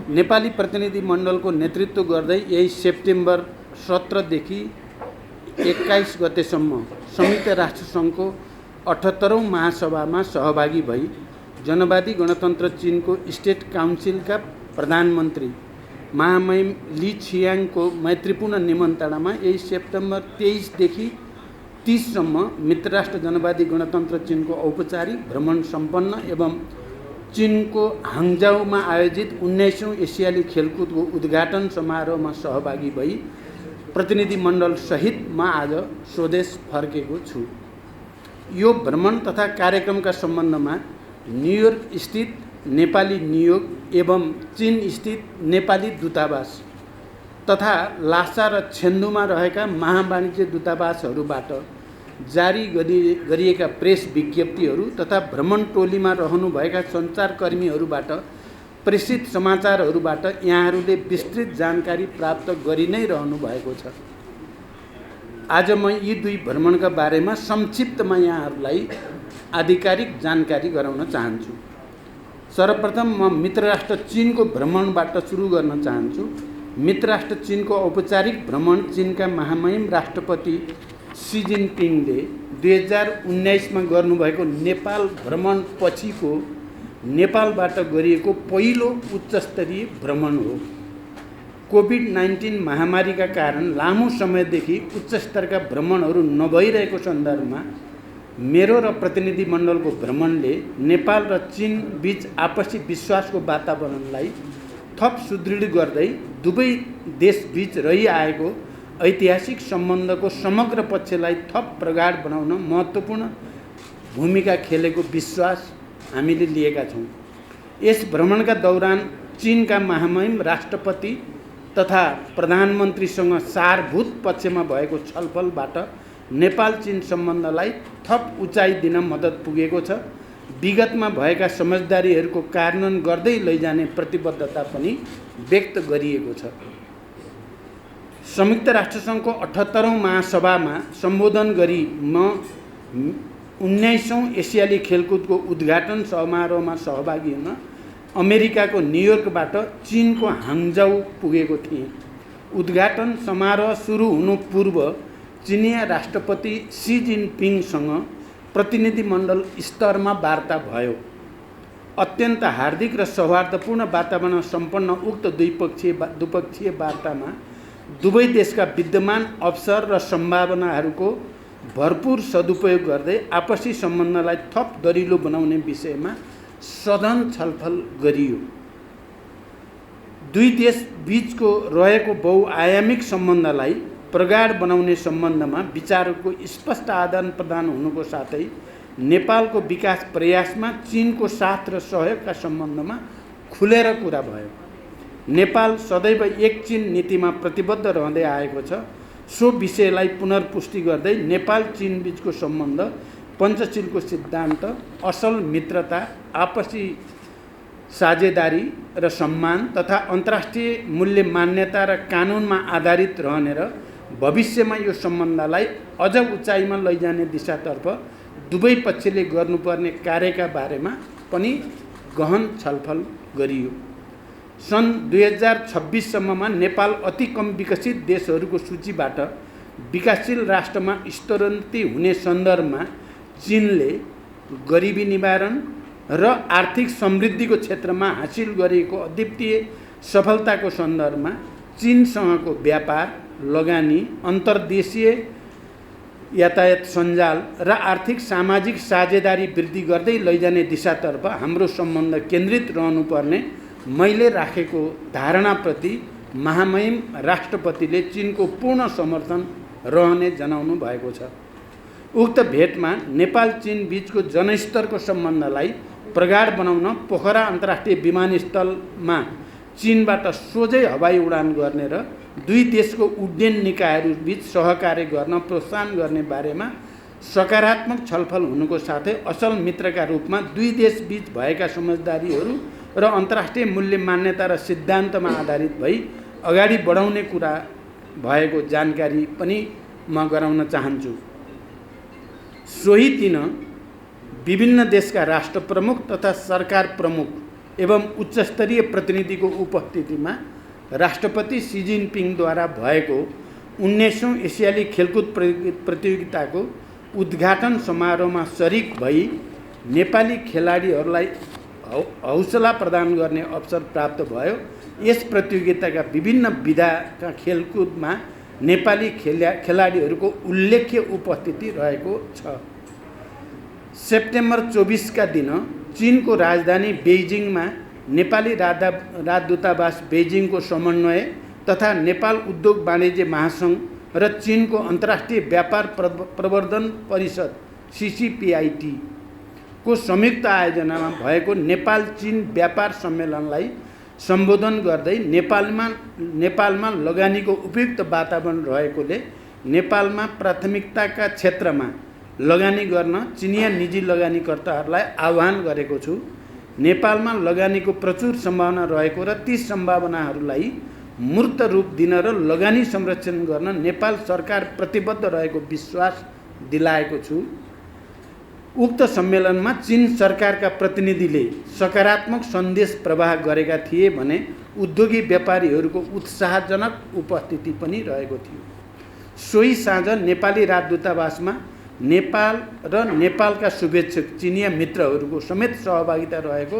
नेपाली प्रतिनिधि मण्डलको नेतृत्व गर्दै यही सेप्टेम्बर 17 देखि 21 गतेसम्म संयुक्त राष्ट्रसङ्घको 78औं महासभामा सहभागी भई जनवादी गणतन्त्र चीनको स्टेट काउन्सिलका प्रधानमन्त्री महामहिम ली छियाङको मैत्रीपूर्ण निमन्त्रणामा यही सेप्टेम्बर 23 देखि 30 सम्म मित्रराष्ट्र जनवादी गणतन्त्र चीनको औपचारिक भ्रमण सम्पन्न एवं चीनको हाङजाउमा आयोजित 19औं एसियाली खेलकुदको उद्घाटन समारोहमा सहभागी भई प्रतिनिधि मण्डल सहित म आज स्वदेश फर्केको छु। यो भ्रमण तथा कार्यक्रमका सम्बन्धमा न्युयोर्क स्थित नेपाली नियोग एवं चीन स्थित नेपाली दूतावास तथा लासा र छेन्दुमा रहेका महावाणिज्य दूतावासहरूबाट जारी गरिएका प्रेस विज्ञप्तिहरू तथा भ्रमण टोलीमा रहनुभएका सञ्चारकर्मीहरूबाट प्रेषित समाचारहरूबाट यहाँहरूले विस्तृत जानकारी प्राप्त गरि नै रहनु भएको छ। आज म यी दुई भ्रमणका बारेमा संक्षिप्तमा यहाँहरूलाई आधिकारिक जानकारी गराउन चाहन्छु। सर्वप्रथम म मित्रराष्ट्र चीनको भ्रमणबाट सुरु गर्न चाहन्छु। मित्रराष्ट्र चीनको औपचारिक भ्रमण चीनका महामहिम राष्ट्रपति सी जिनपिङले 2019मा गर्नुभएको नेपाल भ्रमण पछिको नेपालबाट गरिएको पहिलो उच्चस्तरीय भ्रमण हो। कोभिड-19 महामारीका कारण लामो समयदेखि उच्चस्तरका भ्रमणहरू नभइरहेको सन्दर्भमा मेरो र प्रतिनिधि मण्डलको भ्रमणले नेपाल र चीन बीच आपसी विश्वासको वातावरणलाई थप सुदृढ गर्दै दुवै देशबीच रहिआएको ऐतिहासिक सम्बन्धको समग्र पक्षलाई थप प्रगाढ बनाउन महत्त्वपूर्ण भूमिका खेलेको विश्वास हामीले लिएका छौँ। यस भ्रमणका दौरान चीनका महामहिम राष्ट्रपति तथा प्रधानमन्त्रीसँग सारभूत पक्षमा भएको छलफलबाट नेपाल चीन सम्बन्धलाई थप उचाइ दिन मद्दत पुगेको छ। विगतमा भएका समझदारीहरूको कार्यान्वयन गर्दै लैजाने प्रतिबद्धता पनि व्यक्त गरिएको छ। संयुक्त राष्ट्रसङ्घको 78औं महासभामा सम्बोधन गरी म 19औं एसियाली खेलकुदको उद्घाटन समारोहमा सहभागी हुन अमेरिकाको न्युयोर्कबाट चीनको हाङजाउ पुगेको थिएँ। उद्घाटन समारोह सुरु हुनु पूर्व चिनिया राष्ट्रपति सी जिनपिङसँग प्रतिनिधि मण्डल स्तरमा वार्ता भयो। अत्यन्त हार्दिक र सौहार्दपूर्ण वातावरण सम्पन्न उक्त द्विपक्षीय वार्तामा दुवै देशका विद्यमान अवसर र सम्भावनाहरूको भरपूर सदुपयोग गर्दै आपसी सम्बन्धलाई थप दरिलो बनाउने विषयमा सघन छलफल गरियो। दुई देश बीचको रहेको बहुआयामिक सम्बन्धलाई प्रगाढ बनाउने सम्बन्धमा विचारहरूको स्पष्ट आदान प्रदान हुनुको साथै नेपालको विकास प्रयासमा चीनको साथ र सहयोगका सम्बन्धमा खुलेर कुरा भयो। नेपाल सदैव एक चीन नीतिमा प्रतिबद्ध रहँदै आएको छ। सो विषयलाई पुनर्पुष्टि गर्दै नेपाल चीन बीचको सम्बन्ध पञ्चशीलको सिद्धान्त, असल मित्रता, आपसी साझेदारी र सम्मान तथा अन्तर्राष्ट्रिय मूल्य मान्यता र कानुनमा आधारित रहने र भविष्यमा यो सम्बन्धलाई अझ उचाइमा लैजाने दिशातर्फ दुवै पक्षले गर्नुपर्ने कार्यका बारेमा पनि गहन छलफल गरियो। सन् 2026 सम्ममा नेपाल अति कम विकसित देशहरूको सूचीबाट विकासशील राष्ट्रमा स्तरोन्नति हुने सन्दर्भमा चीनले गरिबी निवारण र आर्थिक समृद्धिको क्षेत्रमा हासिल गरेको अद्वितीय सफलताको सन्दर्भमा चीनसँगको व्यापार, लगानी, अन्तर्देशीय यातायात सञ्जाल र आर्थिक सामाजिक साझेदारी वृद्धि गर्दै लैजाने दिशातर्फ हाम्रो सम्बन्ध केन्द्रित रहनुपर्ने मैले राखेको धारणाप्रति महामहिम राष्ट्रपतिले चीनको पूर्ण समर्थन रहने जनाउनु भएको छ। उक्त भेटमा नेपाल चीन बीचको जनस्तरको सम्बन्धलाई प्रगाढ बनाउन पोखरा अन्तर्राष्ट्रिय विमानस्थलमा चीनबाट सोझै हवाई उडान गर्ने र दुई देशको उड्डयन निकायहरू बीच सहकार्य गर्न प्रोत्साहन गर्ने बारेमा सकारात्मक छलफल हुनुको साथै असल मित्रका रूपमा दुई देश बीच भएका समझदारीहरू र अन्तर्राष्ट्रिय मूल्य मान्यता र सिद्धान्तमा आधारित भई अगाडि बढाउने कुरा भएको जानकारी पनि म गराउन चाहन्छु। सोही दिन विभिन्न देशका राष्ट्र प्रमुख तथा सरकार प्रमुख एवं उच्चस्तरीय प्रतिनिधिको उपस्थितिमा राष्ट्रपति सी जिनपिङद्वारा भएको 19औं एसियाली खेलकुद प्रतियोगिताको उद्घाटन समारोहमा सरिक भई नेपाली खेलाडीहरूलाई हौसला प्रदान गर्ने अवसर प्राप्त भयो। यस प्रतियोगिताका विभिन्न विधाका खेलकुदमा नेपाली खेलाडीहरूको उल्लेख्य उपस्थिति रहेको छ। सेप्टेम्बर 24 का दिन चीनको राजधानी बेइजिङमा नेपाली राजदूतावास बेइजिङको समन्वय तथा नेपाल उद्योग वाणिज्य महासङ्घ र चीनको अन्तर्राष्ट्रिय व्यापार प्रवर्धन परिषद CCPIT को संयुक्त आयोजनामा भएको नेपाल चीन व्यापार सम्मेलनलाई सम्बोधन गर्दै नेपालमा लगानीको उपयुक्त वातावरण रहेकोले नेपालमा प्राथमिकताका क्षेत्रमा लगानी गर्न चिनिया निजी लगानीकर्ताहरूलाई आह्वान गरेको छु। नेपालमा लगानीको प्रचुर सम्भावना रहेको र ती सम्भावनाहरूलाई मूर्त रूप दिन र लगानी संरक्षण गर्न नेपाल सरकार प्रतिबद्ध रहेको विश्वास दिलाएको छु। उक्त सम्मेलनमा चीन सरकारका प्रतिनिधिले सकारात्मक सन्देश प्रवाह गरेका थिए भने उद्योगी व्यापारीहरूको उत्साहजनक उपस्थिति पनि रहेको थियो। सोही साँझ नेपाली राजदूतावासमा नेपाल र नेपालका शुभेच्छुक चिनिया मित्रहरूको समेत सहभागिता रहेको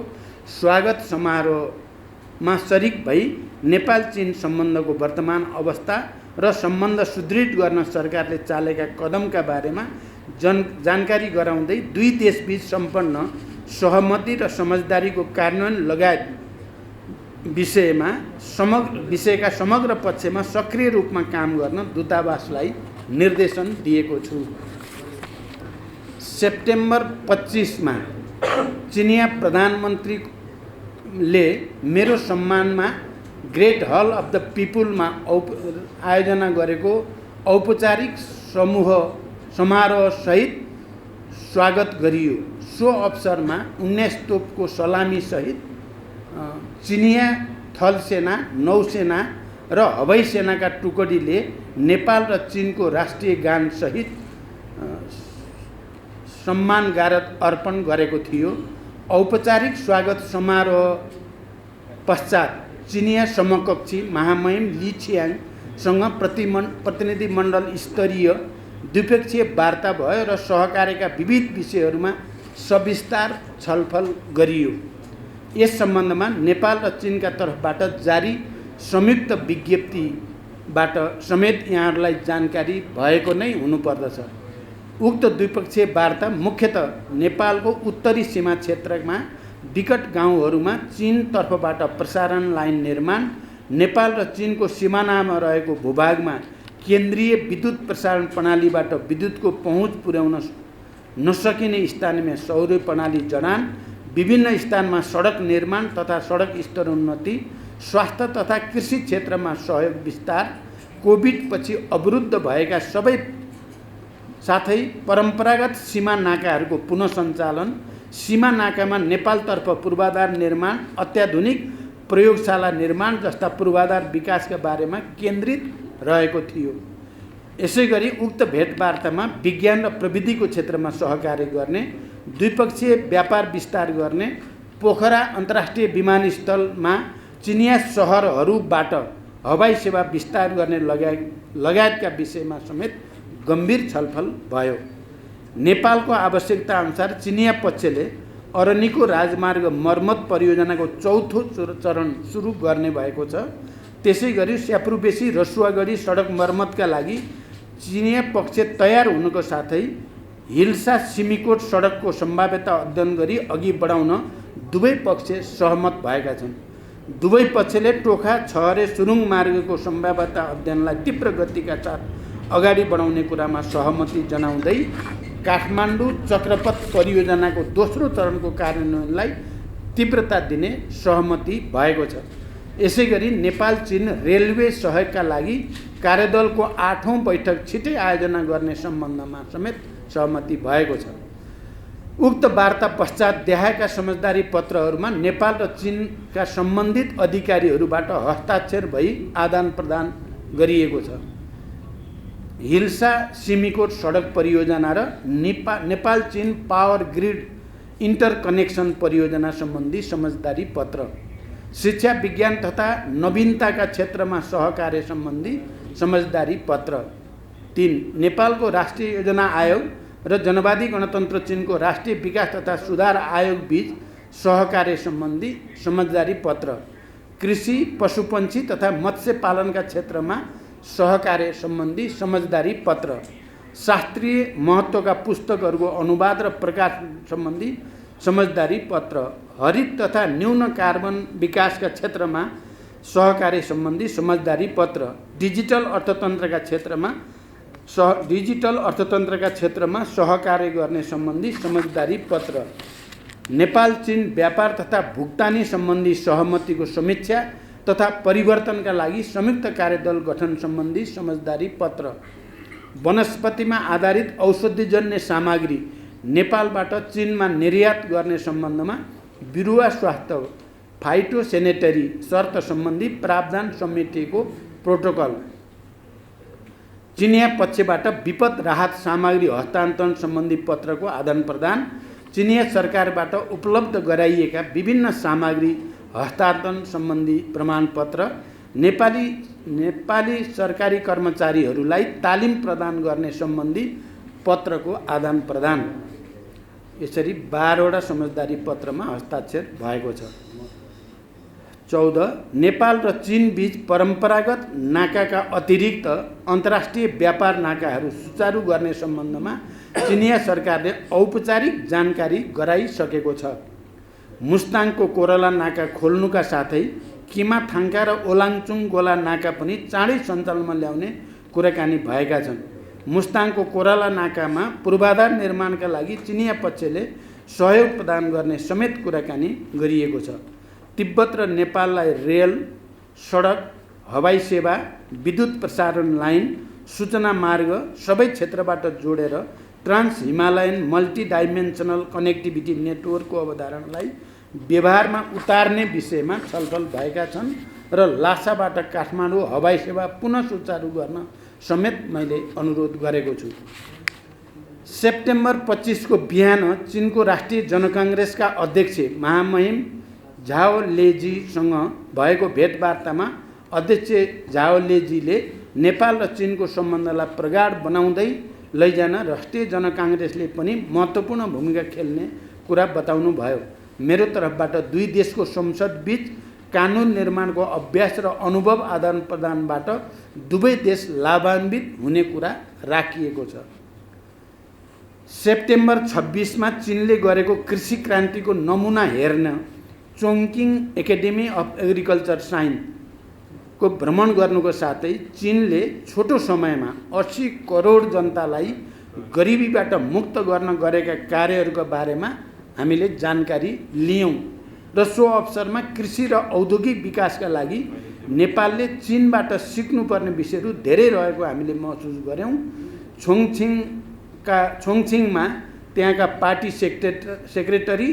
स्वागत समारोहमा सरिक भई नेपाल चीन सम्बन्धको वर्तमान अवस्था र सम्बन्ध सुदृढ गर्न सरकारले चालेका कदमका बारेमा जानकारी गराउँदै दुई देशबीच सम्पन्न सहमति र समझदारीको कार्यान्वयन लगायत विषयका समग्र पक्षमा सक्रिय रूपमा काम गर्न दूतावासलाई निर्देशन दिएको छु। सेप्टेम्बर 25 मा चिनिया प्रधानमन्त्रीले मेरो सम्मानमा ग्रेट हल अफ द पिपुलमा आयोजना गरेको औपचारिक समारोहसहित स्वागत गरियो। सो अवसरमा 19 तोपको सलामी सहित चिनिया थलसेना, नौसेना र हवाई सेनाका टुकडीले नेपाल र चीनको राष्ट्रिय गान सहित सम्मान गारद अर्पण गरेको थियो। औपचारिक स्वागत समारोह पश्चात चिनिया समकक्षी महामहिम ली छियाङसँग प्रतिनिधिमण्डल स्तरीय द्विपक्षीय वार्ता भयो र सहकार्यका विविध विषयहरूमा सविस्तार छलफल गरियो। यस सम्बन्धमा नेपाल र चीनका तर्फबाट जारी संयुक्त विज्ञप्तिबाट समेत यहाँहरूलाई जानकारी भएको नै हुनुपर्दछ। उक्त द्विपक्षीय वार्ता मुख्यतः नेपालको उत्तरी सीमा क्षेत्रमा विकट गाउँहरूमा चीन तर्फबाट प्रसारण लाइन निर्माण, नेपाल र चीनको सिमानामा रहेको भूभागमा केन्द्रीय विद्युत प्रसारण प्रणालीबाट विद्युतको पहुँच पुर्याउन नसकिने स्थानमा सौर्य प्रणाली जडान, विभिन्न स्थानमा सडक निर्माण तथा सडक स्तरोन्नति, स्वास्थ्य तथा कृषि क्षेत्रमा सहयोग विस्तार, कोभिड पछि अवरुद्ध भएका सबै साथै परम्परागत सीमा नाकाहरूको पुनः सञ्चालन, सीमा नाकामा नेपालतर्फ पूर्वाधार निर्माण, अत्याधुनिक प्रयोगशाला निर्माण जस्ता पूर्वाधार विकासका बारेमा केन्द्रित रहेको थियो। यसैगरी उक्त भेटवार्तामा विज्ञान र प्रविधिको क्षेत्रमा सहकार्य गर्ने, द्विपक्षीय व्यापार विस्तार गर्ने, पोखरा अन्तर्राष्ट्रिय विमानस्थलमा चिनिया सहरहरूबाट हवाई सेवा विस्तार गर्ने लगायतका विषयमा समेत गम्भीर छलफल भयो। नेपालको आवश्यकता अनुसार चिनिया पक्षले अरनिको राजमार्ग मर्मत परियोजनाको चौथो चरण सुरु गर्ने भएको छ। त्यसैगरी स्यापुरबेसी रसुवागढी सडक मर्मतका लागि चिनिया पक्ष तयार हुनुको साथै हिल्सा सिमीकोट सडकको सम्भाव्यता अध्ययन गरी अघि बढाउन दुवै पक्ष सहमत भएका छन्। दुवै पक्षले टोखा छहरे सुरुङ मार्गको सम्भाव्यता अध्ययनलाई तीव्र गतिका साथ अगाडि बढाउने कुरामा सहमति जनाउँदै काठमाडौँ चक्रपथ परियोजनाको दोस्रो चरणको कार्यान्वयनलाई तीव्रता दिने सहमति भएको छ। यसैगरी नेपाल चीन रेलवे सहयोगका लागि कार्यदलको 8औं बैठक छिटै आयोजना गर्ने सम्बन्धमा समेत सहमति भएको छ। उक्त वार्ता पश्चात देखाएका समझदारी पत्रहरूमा नेपाल र चीनका सम्बन्धित अधिकारीहरूबाट हस्ताक्षर भई आदान प्रदान गरिएको छ। हिल्सा सिमीकोट सडक परियोजना र नेपाल चीन पावर ग्रिड इन्टरकनेक्सन परियोजना सम्बन्धी समझदारी पत्र। शिक्षा विज्ञान तथा नवीनताका क्षेत्रमा सहकार्य सम्बन्धी समझदारी पत्र। 3 नेपालको राष्ट्रिय योजना आयोग र जनवादी गणतन्त्र चीनको राष्ट्रिय विकास तथा सुधार आयोग बीच सहकार्य सम्बन्धी समझदारी पत्र। कृषि पशुपन्छी तथा मत्स्य पालनका क्षेत्रमा सहकार्य सम्बन्धी समझदारी पत्र। शास्त्रीय महत्त्वका पुस्तकहरूको अनुवाद र प्रकाशन सम्बन्धी समझदारी पत्र। हरित तथा न्यून कार्बन विकासका क्षेत्रमा सहकार्य सम्बन्धी समझदारी पत्र। डिजिटल अर्थतन्त्रका क्षेत्रमा सहकार्य गर्ने सम्बन्धी समझदारी पत्र। नेपाल चीन व्यापार तथा भुक्तानी सम्बन्धी सहमतिको समीक्षा तथा परिवर्तनका लागि संयुक्त कार्यदल गठन सम्बन्धी समझदारी पत्र। वनस्पतिमा आधारित औषधिजन्य सामग्री नेपालबाट चीनमा निर्यात गर्ने सम्बन्धमा बिरुवा स्वास्थ्य फाइटोसेनेटरी शर्त सम्बन्धी प्रावधान समितिको प्रोटोकल। चिनिया पक्षबाट विपद राहत सामग्री हस्तान्तरण सम्बन्धी पत्रको आदान प्रदान। चिनिया सरकारबाट उपलब्ध गराइएका विभिन्न सामग्री हस्तान्तरण सम्बन्धी प्रमाणपत्र। नेपाली सरकारी कर्मचारीहरूलाई तालिम प्रदान गर्ने सम्बन्धी पत्रको आदान प्रदान। यसरी 12वटा समझदारी पत्रमा हस्ताक्षर भएको छ। 14 नेपाल र चीन बीच परम्परागत नाकाका अतिरिक्त अन्तर्राष्ट्रिय व्यापार नाकाहरू सुचारू गर्ने सम्बन्धमा चिनिया सरकारले औपचारिक जानकारी गराइसकेको छ। मुस्ताङको कोरला नाका खोल्नुका साथै किमाथाङ्का र ओलाङचुङ गोला नाका पनि चाँडै सञ्चालनमा ल्याउने कुराकानी भएका छन्। मुस्ताङको कोरला नाकामा पूर्वाधार निर्माणका लागि चिनिया पक्षले सहयोग प्रदान गर्ने समेत कुराकानी गरिएको छ। तिब्बत र नेपाललाई रेल, सडक, हवाई सेवा, विद्युत प्रसारण लाइन, सूचना मार्ग सबै क्षेत्रबाट जोडेर trans Himalayan multidimensional connectivity नेटवर्कको अवधारणालाई व्यवहारमा उतार्ने विषयमा छलफल भएका छन् र लासाबाट काठमाडौँ हवाई सेवा पुनः सुचारू गर्न समेत मैले अनुरोध गरेको छु। सेप्टेम्बर 25 को बिहान चीनको राष्ट्रिय जनकाङ्ग्रेसका अध्यक्ष महामहिम झाओ लेजीसँग भएको भेटवार्तामा अध्यक्ष झाओ लेजीले नेपाल र चीनको सम्बन्धलाई प्रगाढ बनाउँदै लैजान राष्ट्रिय जनकाङ्ग्रेसले पनि महत्त्वपूर्ण भूमिका खेल्ने कुरा बताउनु भयो। मेरो तर्फबाट दुई देशको संसद बीच कानुन निर्माणको अभ्यास र अनुभव आदान प्रदानबाट दुवै देश लाभान्वित हुने कुरा राखिएको छ। सेप्टेम्बर 26 मा चीनले गरेको कृषि क्रान्तिको नमुना हेर्न चोङकिङ एकाडेमी अफ एग्रिकल्चर साइन्सको भ्रमण गर्नुको साथै चीनले छोटो समयमा 80 करोड जनतालाई गरिबीबाट मुक्त गर्न गरेका कार्यहरूका बारेमा हामीले जानकारी लियौं र सो अवसरमा कृषि र औद्योगिक विकासका लागि नेपालले चीनबाट सिक्नुपर्ने विषयहरू धेरै रहेको हामीले महसुस गर्यौं। छोङछिङमा त्यहाँका पार्टी सेक्रेटरी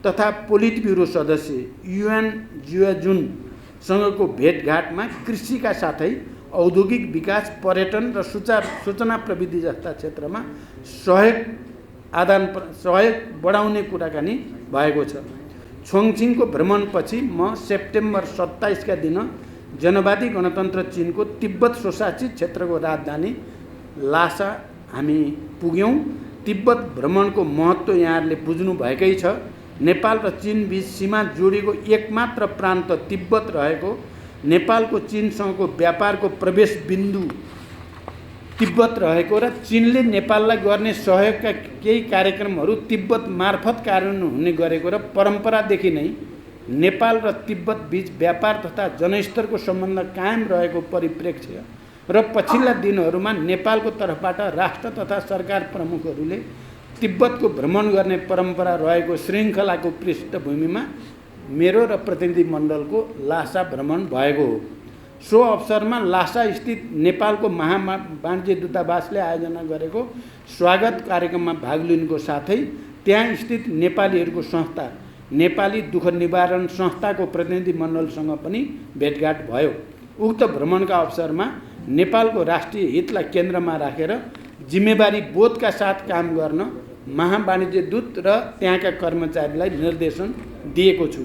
तथा पोलिट ब्युरो सदस्य युएन जियाजुनसँगको भेटघाटमा कृषिका साथै औद्योगिक विकास, पर्यटन र सूचना प्रविधि जस्ता क्षेत्रमा सहयोग बढाउने कुराकानी भएको छ। छोङछिङको भ्रमणपछि म सेप्टेम्बर 27 का दिन जनवादी गणतन्त्र चीनको तिब्बत स्वशासित क्षेत्रको राजधानी लासा हामी पुग्यौं। तिब्बत भ्रमणको महत्त्व यहाँहरूले बुझ्नु भएकै छ। नेपाल र चीन बीच सीमा जोडिएको एकमात्र प्रान्त तिब्बत रहेको, नेपालको चीनसँगको व्यापारको प्रवेश बिन्दु तिब्बत रहेको र चीनले नेपाललाई गर्ने सहयोगका केही कार्यक्रमहरू तिब्बत मार्फत कार्यान्वयन हुने गरेको र परम्परादेखि नै नेपाल र तिब्बत बीच व्यापार तथा जनस्तरको सम्बन्ध कायम रहेको परिप्रेक्ष्य र पछिल्ला दिनहरूमा नेपालको तर्फबाट राष्ट्र तथा सरकार प्रमुखहरूले तिब्बतको भ्रमण गर्ने परम्परा रहेको श्रृङ्खलाको पृष्ठभूमिमा मेरो र प्रतिनिधि मण्डलको लासा भ्रमण भएको हो। सो अवसरमा लासा स्थित नेपालको महावाणिज्य दूतावासले आयोजना गरेको स्वागत कार्यक्रममा भाग लिनुको साथै त्यहाँ स्थित नेपालीहरूको संस्था नेपाली दुःख निवारण संस्थाको प्रतिनिधि मण्डलसँग पनि भेटघाट भयो। उक्त भ्रमणका अवसरमा नेपालको राष्ट्रिय हितलाई केन्द्रमा राखेर जिम्मेवारी बोधका साथ काम गर्न महावाणिज्य दूत र त्यहाँका कर्मचारीलाई निर्देशन दिएको छु।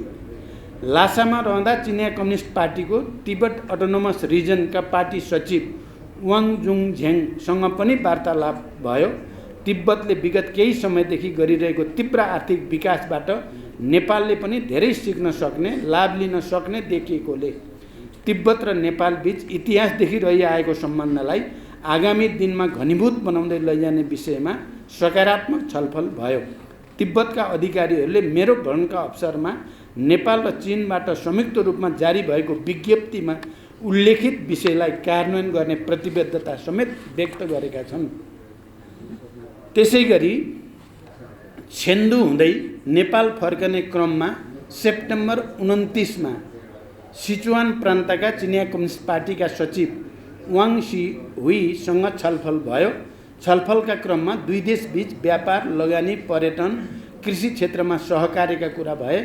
लासामा रहँदा चिनिया कम्युनिस्ट पार्टीको तिब्बत अटोनोमस रिजनका पार्टी सचिव वाङ जुङझ्याङसँग पनि वार्तालाप भयो। तिब्बतले विगत केही समयदेखि गरिरहेको तीव्र आर्थिक विकासबाट नेपालले पनि धेरै सिक्न सक्ने, लाभ लिन सक्ने देखिएकोले तिब्बत र नेपाल बीच इतिहासदेखि रहिआएको सम्बन्धलाई आगामी दिनमा घनीभूत बनाउँदै लैजाने विषयमा सकारात्मक छलफल भयो। तिब्बतका अधिकारीहरूले मेरो भ्रमणका अवसरमा नेपाल र चीनबाट संयुक्त रूपमा जारी भएको विज्ञप्तिमा उल्लेखित विषयलाई कार्यान्वयन गर्ने प्रतिबद्धता समेत व्यक्त गरेका छन्। त्यसैगरी छेन्दु हुँदै नेपाल फर्कने क्रममा सेप्टेम्बर 29 मा सिचुवान प्रान्तका चिनिया कम्युनिस्ट पार्टीका सचिव वाङ हुईसँग छलफल भयो। छलफलका क्रममा दुई देशबीच व्यापार, लगानी, पर्यटन, कृषि क्षेत्रमा सहकार्यका कुरा भए।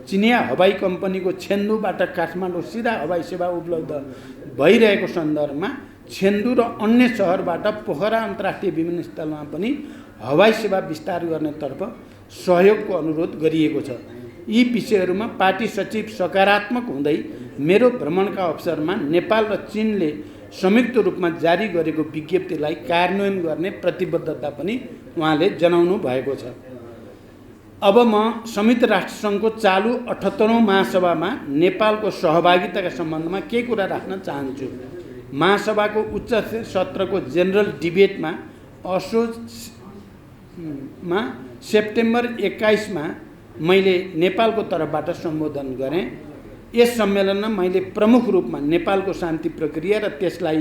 चिनिया हवाई कम्पनीको छेन्दुबाट काठमाडौँ सिधा हवाई सेवा उपलब्ध भइरहेको सन्दर्भमा छेन्दु र अन्य सहरबाट पोखरा अन्तर्राष्ट्रिय विमानस्थलमा पनि हवाई सेवा विस्तार गर्नेतर्फ सहयोगको अनुरोध गरिएको छ। यी विषयहरूमा पार्टी सचिव सकारात्मक हुँदै मेरो भ्रमणका अवसरमा नेपाल र चीनले संयुक्त रूपमा जारी गरेको विज्ञप्तिलाई कार्यान्वयन गर्ने प्रतिबद्धता पनि उहाँले जनाउनु भएको छ। अब म संयुक्त राष्ट्रसङ्घको चालु 78औं महासभामा नेपालको सहभागिताका सम्बन्धमा केही कुरा राख्न चाहन्छु। महासभाको उच्च सत्रको जेनरल डिबेटमा असोजमा सेप्टेम्बर 21 मा मैले नेपालको तर्फबाट सम्बोधन गरेँ। यस सम्मेलनमा मैले प्रमुख रूपमा नेपालको शान्ति प्रक्रिया र त्यसलाई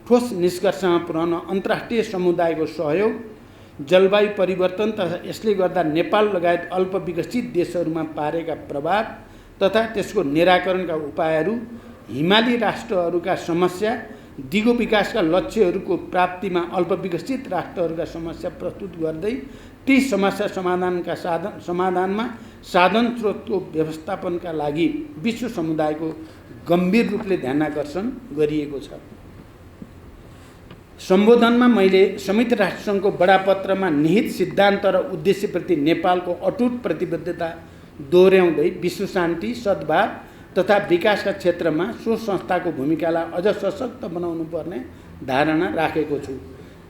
ठोस निष्कर्षमा पुर्याउन अन्तर्राष्ट्रिय समुदायको सहयोग, जलवायु परिवर्तन तथा यसले गर्दा नेपाल लगायत अल्पविकसित देशहरूमा पारेका प्रभाव तथा त्यसको निराकरणका उपायहरू, हिमाली राष्ट्रहरूका समस्या, दिगो विकासका लक्ष्यहरूको प्राप्तिमा अल्पविकसित राष्ट्रहरूका समस्या प्रस्तुत गर्दै ती समस्या समाधानमा साधन स्रोतको व्यवस्थापनका लागि विश्व समुदायको गम्भीर रूपले ध्यानाकर्षण गरिएको छ। सम्बोधनमा मैले संयुक्त राष्ट्रसङ्घको बडापत्रमा निहित सिद्धान्त र उद्देश्यप्रति नेपालको अटुट प्रतिबद्धता दोहोर्याउँदै विश्व शान्ति, सद्भाव तथा विकासका क्षेत्रमा सो संस्थाको भूमिकालाई अझ सशक्त बनाउनु पर्ने धारणा राखेको छु।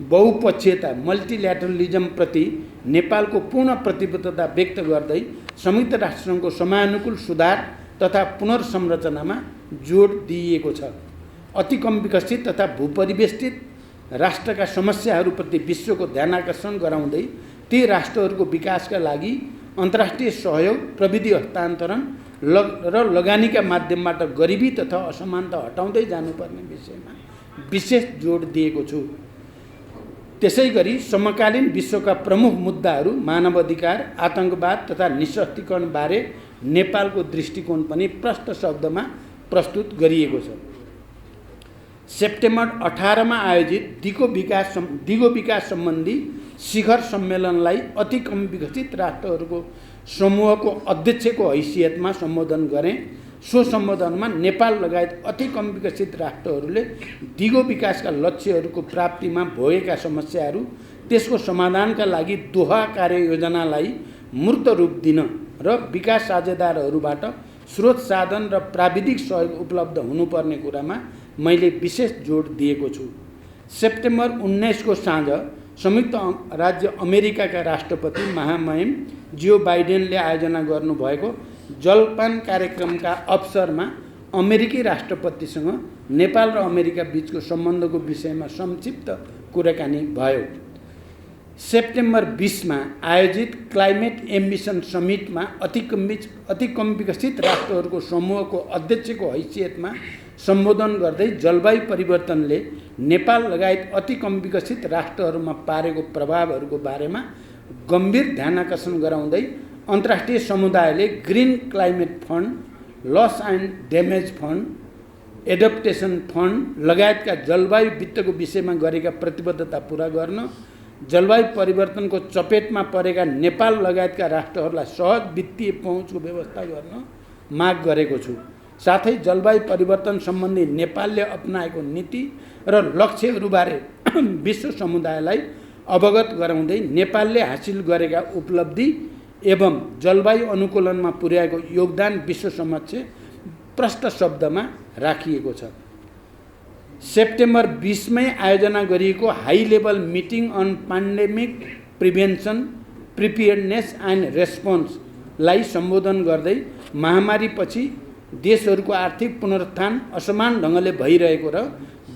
बहुपक्षीयता, मल्टिल्याटरलिजम प्रति नेपालको पूर्ण प्रतिबद्धता व्यक्त गर्दै संयुक्त राष्ट्रसङ्घको समयानुकूल सुधार तथा पुनर्संरचनामा जोड दिइएको छ। अति कम विकसित तथा भूपरिवेष्टित राष्ट्रका समस्याहरूप्रति विश्वको ध्यानाकर्षण गराउँदै ती राष्ट्रहरूको विकासका लागि अन्तर्राष्ट्रिय सहयोग, प्रविधि हस्तान्तरण र लगानीका माध्यमबाट गरिबी तथा असमानता हटाउँदै जानुपर्ने विषयमा विशेष जोड दिएको छु। त्यसैगरी समकालीन विश्वका प्रमुख मुद्दाहरू मानवाधिकार, आतंकवाद तथा निशस्त्रीकरण बारे नेपालको दृष्टिकोण पनि प्रष्ट शब्दमा प्रस्तुत गरिएको छ। सेप्टेम्बर 18 मा आयोजित दिगो विकास सम्बन्धी शिखर सम्मेलनलाई अति कम विकसित राष्ट्रहरूको समूहको अध्यक्षको हैसियतमा सम्बोधन गरेँ। सो सम्बोधनमा नेपाल लगायत अति कम विकसित राष्ट्रहरूले दिगो विकासका लक्ष्यहरूको प्राप्तिमा भोगेका समस्याहरू, त्यसको समाधानका लागि दोहा कार्ययोजनालाई मूर्त रूप दिन र विकास साझेदारहरूबाट स्रोत साधन र प्राविधिक सहयोग उपलब्ध हुनुपर्ने कुरामा मैले विशेष जोड दिएको छु। सेप्टेम्बर 19 को साँझ संयुक्त राज्य अमेरिकाका राष्ट्रपति महामहिम जो बाइडेनले आयोजना गर्नुभएको जलपान कार्यक्रमका अवसरमा अमेरिकी राष्ट्रपतिसँग नेपाल र अमेरिका बीचको सम्बन्धको विषयमा संक्षिप्त कुराकानी भयो। सेप्टेम्बर 20 मा आयोजित क्लाइमेट एम्बिसन समिटमा अति कम विकसित राष्ट्रहरूको समूहको अध्यक्षको हैसियतमा सम्बोधन गर्दै जलवायु परिवर्तनले नेपाल लगायत अति कम विकसित राष्ट्रहरूमा पारेको प्रभावहरूको बारेमा गम्भीर ध्यानाकर्षण गराउँदै अन्तर्राष्ट्रिय समुदायले green climate fund, loss and damage fund, adaptation fund लगायतका जलवायु वित्तको विषयमा गरेका प्रतिबद्धता पूरा गर्न, जलवायु परिवर्तनको चपेटमा परेका नेपाल लगायतका राष्ट्रहरूलाई सहज वित्तीय पहुँचको व्यवस्था गर्न माग गरेको छु। साथै जलवायु परिवर्तन सम्बन्धी नेपालले अपनाएको नीति र लक्ष्यहरूबारे विश्व समुदायलाई अवगत गराउँदै नेपालले हासिल गरेका उपलब्धि एवं जलवायु अनुकूलनमा पुर्याएको योगदान विश्व समक्ष प्रष्ट शब्दमा राखिएको छ। सेप्टेम्बर 20 मै आयोजना गरिएको high level meeting on pandemic prevention preparedness and रेस्पोन्सलाई सम्बोधन गर्दै महामारीपछि देशहरूको आर्थिक पुनरुत्थान असमान ढङ्गले भइरहेको र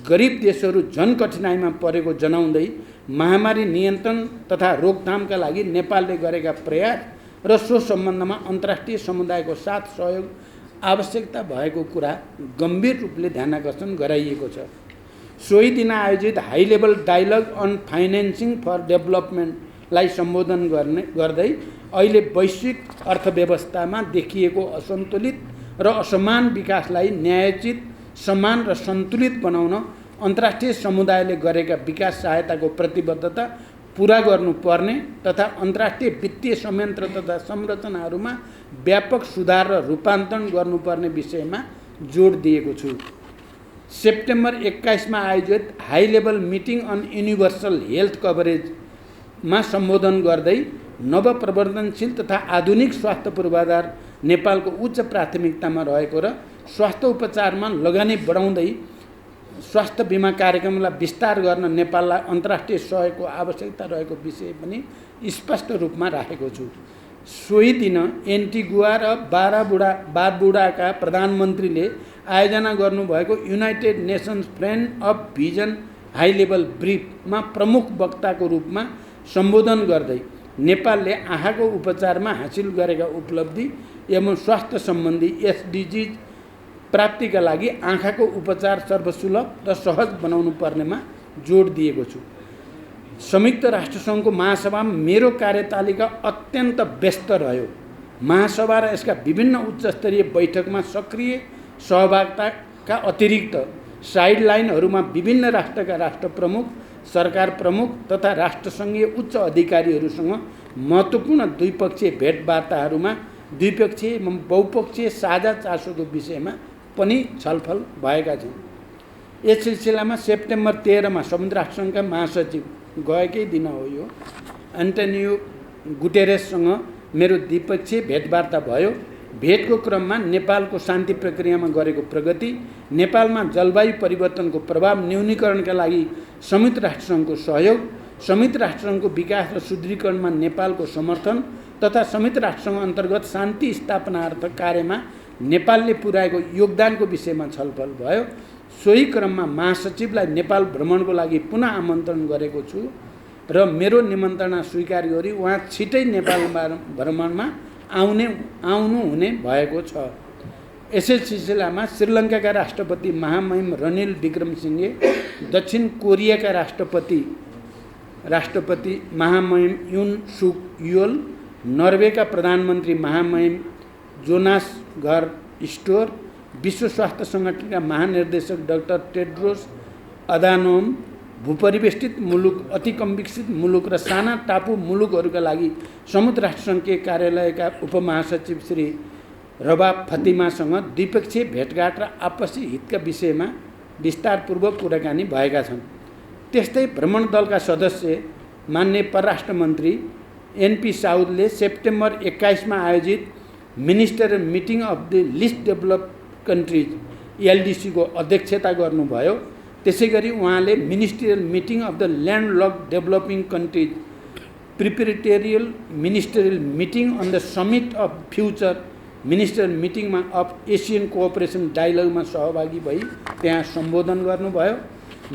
गरिब देशहरू झन कठिनाइमा परेको जनाउँदै महामारी नियन्त्रण तथा रोकथामका लागि नेपालले गरेका प्रयास र सो सम्बन्धमा अन्तर्राष्ट्रिय समुदायको साथ सहयोग आवश्यकता भएको कुरा गम्भीर रूपले ध्यानाकर्षण गराइएको छ। सोही दिन आयोजित high level dialogue on financing for डेभलपमेन्टलाई सम्बोधन गर्दै अहिले वैश्विक अर्थव्यवस्थामा देखिएको असन्तुलित र असमान विकासलाई न्यायोचित, समान र सन्तुलित बनाउन अन्तर्राष्ट्रिय समुदायले गरेका विकास सहायताको प्रतिबद्धता पुरा गर्नुपर्ने तथा अन्तर्राष्ट्रिय वित्तीय संयन्त्र तथा संरचनाहरूमा व्यापक सुधार र रूपान्तरण गर्नुपर्ने विषयमा जोड दिएको छु। सेप्टेम्बर 21 मा आयोजित high level meeting on universal health कभरेजमा सम्बोधन गर्दै नवप्रवर्धनशील तथा आधुनिक स्वास्थ्य पूर्वाधार नेपालको उच्च प्राथमिकतामा रहेको र स्वास्थ्य उपचारमा लगानी बढाउँदै स्वास्थ्य बीमा कार्यक्रमलाई विस्तार गर्न नेपाललाई अन्तर्राष्ट्रिय सहयोगको आवश्यकता रहेको विषय पनि स्पष्ट रूपमा राखेको छु। सोही दिन एन्टिगुआ र बारबुडाका प्रधानमन्त्रीले आयोजना गर्नुभएको United Nations friend of vision high level ब्रिफमा प्रमुख वक्ताको रूपमा सम्बोधन गर्दै नेपालले आँखाको उपचारमा हासिल गरेका उपलब्धि एवं स्वास्थ्य सम्बन्धी एसडिजी प्राप्तिका लागि आँखाको उपचार सर्वसुलभ र सहज बनाउनु पर्नेमा जोड दिएको छु। संयुक्त राष्ट्रसङ्घको महासभामा मेरो कार्यतालिका अत्यन्त व्यस्त रह्यो। महासभा र यसका विभिन्न उच्चस्तरीय बैठकमा सक्रिय सहभागिताका अतिरिक्त साइडलाइनहरूमा विभिन्न राष्ट्रका राष्ट्र प्रमुख, सरकार प्रमुख तथा राष्ट्रसङ्घीय उच्च अधिकारीहरूसँग महत्त्वपूर्ण द्विपक्षीय भेटवार्ताहरूमा द्विपक्षीय एवं बहुपक्षीय साझा चासोको विषयमा पनि छलफल भएका छन्। यस सिलसिलामा सेप्टेम्बर 13 मा संयुक्त राष्ट्रसङ्घका महासचिव गएकै दिन हो यो एन्टोनियो गुटेरेससँग मेरो द्विपक्षीय भेटवार्ता भयो। भेटको क्रममा नेपालको शान्ति प्रक्रियामा गरेको प्रगति, नेपालमा जलवायु परिवर्तनको प्रभाव न्यूनीकरणका लागि संयुक्त राष्ट्रसङ्घको सहयोग, संयुक्त राष्ट्रसङ्घको विकास र सुदृढीकरणमा नेपालको समर्थन तथा संयुक्त राष्ट्रसङ्घ अन्तर्गत शान्ति स्थापनार्थ कार्यमा नेपालले पुर्याएको योगदानको विषयमा छलफल भयो। सोही क्रममा महासचिवलाई नेपाल भ्रमणको लागि पुनः आमन्त्रण गरेको छु र मेरो निमन्त्रणा स्वीकार गरी उहाँ छिटै नेपाल भ्रमणमा आउनु हुने भएको छ। यसै सिलसिलामा श्रीलङ्काका राष्ट्रपति महामहिम रनिल विक्रमसिंघे, दक्षिण कोरियाका राष्ट्रपति महामहिम युन सुक युल, नर्वेका प्रधानमन्त्री महामहिम जोनास घर स्टोर, विश्व स्वास्थ्य सङ्गठनका महानिर्देशक डाक्टर टेड्रोस अधानोम, भूपरिवेष्टित मुलुक, अति कम विकसित मुलुक र साना टापु मुलुकहरूका लागि संयुक्त राष्ट्रसङ्घीय कार्यालयका उपमहासचिव श्री रबा फतिमासँग द्विपक्षीय भेटघाट र आपसी हितका विषयमा विस्तारपूर्वक कुराकानी भएका छन्। त्यस्तै भ्रमण दलका सदस्य माननीय परराष्ट्र मन्त्री एनपी साउदले सेप्टेम्बर 21 मा आयोजित ministerial meeting of the least developed countries LDC को अध्यक्षता गर्नुभयो। त्यसै गरी उहाँले ministerial meeting of the landlocked developing countries preparatory ministerial meeting on the summit of future ministerial मिटिङमा अफ एसियन कोअपरेसन डायलगमा सहभागी भई त्यहाँ सम्बोधन गर्नुभयो।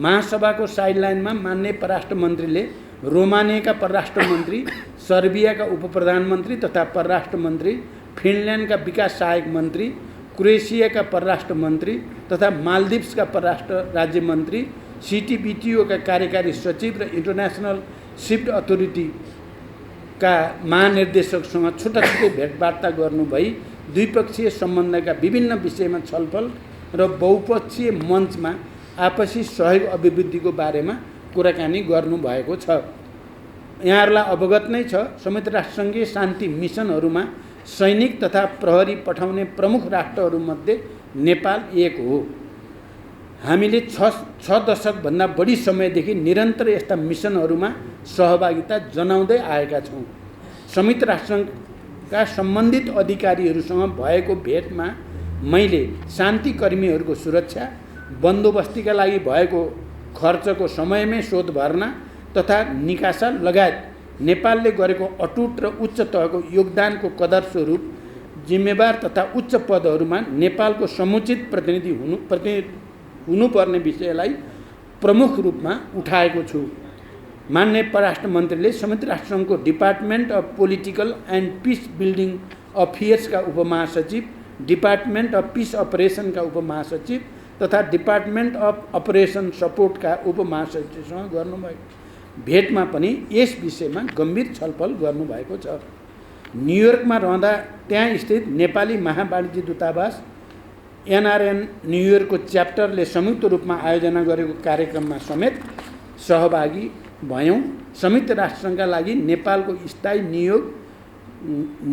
महासभाको साइडलाइनमा माननीय परराष्ट्र मन्त्रीले रोमानियाका परराष्ट्र मन्त्री, सर्बियाका उपप्रधानमन्त्री तथा परराष्ट्र मन्त्री, फिनल्यान्डका विकास सहायक मन्त्री, क्रोएसियाका परराष्ट्र मन्त्री तथा मालदिप्सका परराष्ट्र राज्य मन्त्री, सिटिबिटिओका कार्यकारी सचिव र इन्टरनेसनल सिफ्ट अथोरिटीका महानिर्देशकसँग छुट्टा छुट्टै भेटवार्ता गर्नुभई द्विपक्षीय सम्बन्धका विभिन्न विषयमा छलफल र बहुपक्षीय मञ्चमा आपसी सहयोग अभिवृद्धिको बारेमा कुराकानी गर्नुभएको छ। यहाँहरूलाई अवगत नै छ, संयुक्त राष्ट्रसङ्घीय शान्ति मिसनहरूमा सैनिक तथा प्रहरी पठाउने प्रमुख राष्ट्रहरूमध्ये नेपाल एक हो। हामीले छ दशकभन्दा बढी समयदेखि निरन्तर यस्ता मिसनहरूमा सहभागिता जनाउँदै आएका छौँ। संयुक्त राष्ट्रका सम्बन्धित अधिकारीहरूसँग भएको भेटमा मैले शान्तिकर्मीहरूको सुरक्षा, बन्दोबस्तीका लागि भएको खर्चको समयमै शोध भर्ना तथा निकासा लगायत नेपालले गरेको अटुट र उच्च तहको योगदानको कदर स्वरूप जिम्मेवार तथा उच्च पदहरूमा नेपालको समुचित प्रतिनिधि हुनुपर्ने विषयलाई प्रमुख रूपमा उठाएको छु। माननीय परराष्ट्र मन्त्रीले संयुक्त राष्ट्रसङ्घको department of political and peace building अफेयर्सका उपमहासचिव, डिपार्टमेन्ट अफ पिस अपरेसनका उपमहासचिव तथा डिपार्टमेन्ट अफ अपरेसन सपोर्टका उपमहासचिवसँग गर्नुभएको भेटमा पनि यस विषयमा गम्भीर छलफल गर्नुभएको छ। न्युयोर्कमा रहँदा त्यहाँ स्थित नेपाली महावाणिज्य दूतावास एनआरएन न्युयोर्कको च्याप्टरले संयुक्त रूपमा आयोजना गरेको कार्यक्रममा समेत सहभागी भयौँ। संयुक्त राष्ट्रसङ्घका लागि नेपालको स्थायी नियोग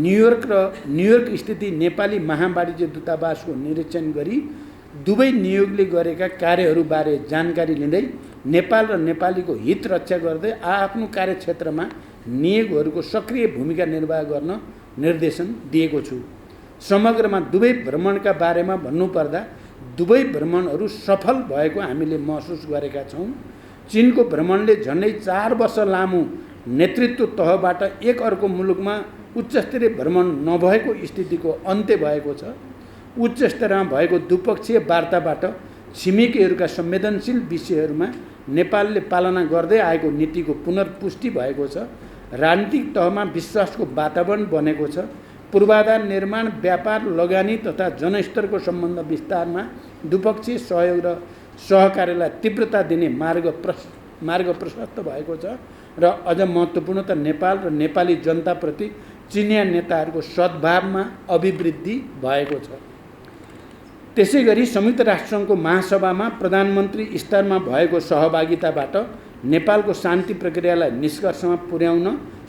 न्युयोर्क स्थित नेपाली महावाणिज्य दूतावासको निरीक्षण गरी दुवै नियोगले गरेका कार्यहरूबारे जानकारी लिँदै नेपाल र नेपालीको हित रक्षा गर्दै आफ्नो कार्यक्षेत्रमा नियोगहरूको सक्रिय भूमिका निर्वाह गर्न निर्देशन दिएको छु। समग्रमा दुवै भ्रमणका बारेमा भन्नुपर्दा दुवै भ्रमणहरू सफल भएको हामीले महसुस गरेका छौँ। चीनको भ्रमणले झन्डै 4 वर्ष लामो नेतृत्व तहबाट एक अर्को मुलुकमा उच्चस्तरीय भ्रमण नभएको स्थितिको अन्त्य भएको छ। उच्च स्तरमा भएको द्विपक्षीय वार्ताबाट छिमेकीहरूका संवेदनशील विषयहरूमा नेपालले पालना गर्दै आएको नीतिको पुनर्पुष्टि भएको छ। राजनीतिक तहमा विश्वासको वातावरण बनेको छ। पूर्वाधार निर्माण, व्यापार, लगानी तथा जनस्तरको सम्बन्ध विस्तारमा द्विपक्षीय सहयोग र सहकार्यलाई तीव्रता दिने मार्ग प्रशस्त भएको छ र अझ महत्त्वपूर्ण त नेपाल र नेपाली जनताप्रति चिनिया नेताहरूको सद्भावमा अभिवृद्धि भएको छ। त्यसै गरी संयुक्त राष्ट्रसङ्घको महासभामा प्रधानमन्त्री स्तरमा भएको सहभागिताबाट नेपालको शान्ति प्रक्रियालाई निष्कर्षमा पुर्याउन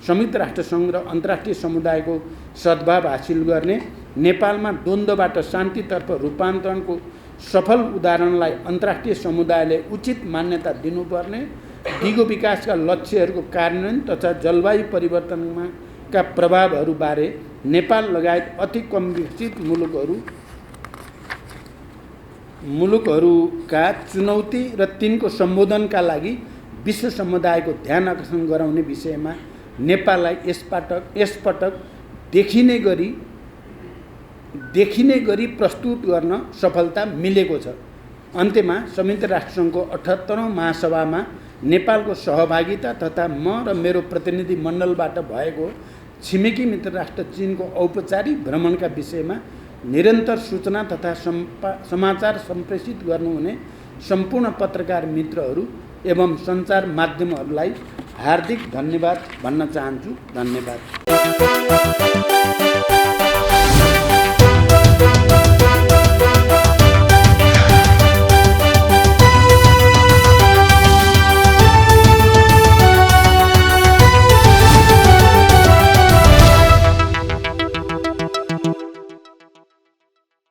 संयुक्त राष्ट्रसङ्घ र अन्तर्राष्ट्रिय समुदायको सद्भाव हासिल गर्ने, नेपालमा द्वन्द्वबाट शान्तितर्फ रूपान्तरणको सफल उदाहरणलाई अन्तर्राष्ट्रिय समुदायले उचित मान्यता दिनुपर्ने, दिगो विकासका लक्ष्यहरूको कार्यान्वयन तथा जलवायु परिवर्तनका प्रभावहरूबारे नेपाल लगायत अति कम विकसित मुलुकहरूका चुनौती र तिनको सम्बोधनका लागि विश्व समुदायको ध्यान आकर्षण गराउने विषयमा नेपाललाई यसपटक देखिने गरी प्रस्तुत गर्न सफलता मिलेको छ। अन्त्यमा संयुक्त राष्ट्रसङ्घको 78औं महासभामा नेपालको सहभागिता तथा म र मेरो प्रतिनिधि मण्डलबाट भएको छिमेकी मित्र राष्ट्र चीनको औपचारिक भ्रमणका विषयमा निरन्तर सूचना तथा समाचार सम्प्रेषित गर्नुहुने सम्पूर्ण पत्रकार मित्रहरू एवं सञ्चार माध्यमहरूलाई हार्दिक धन्यवाद भन्न चाहन्छु। धन्यवाद।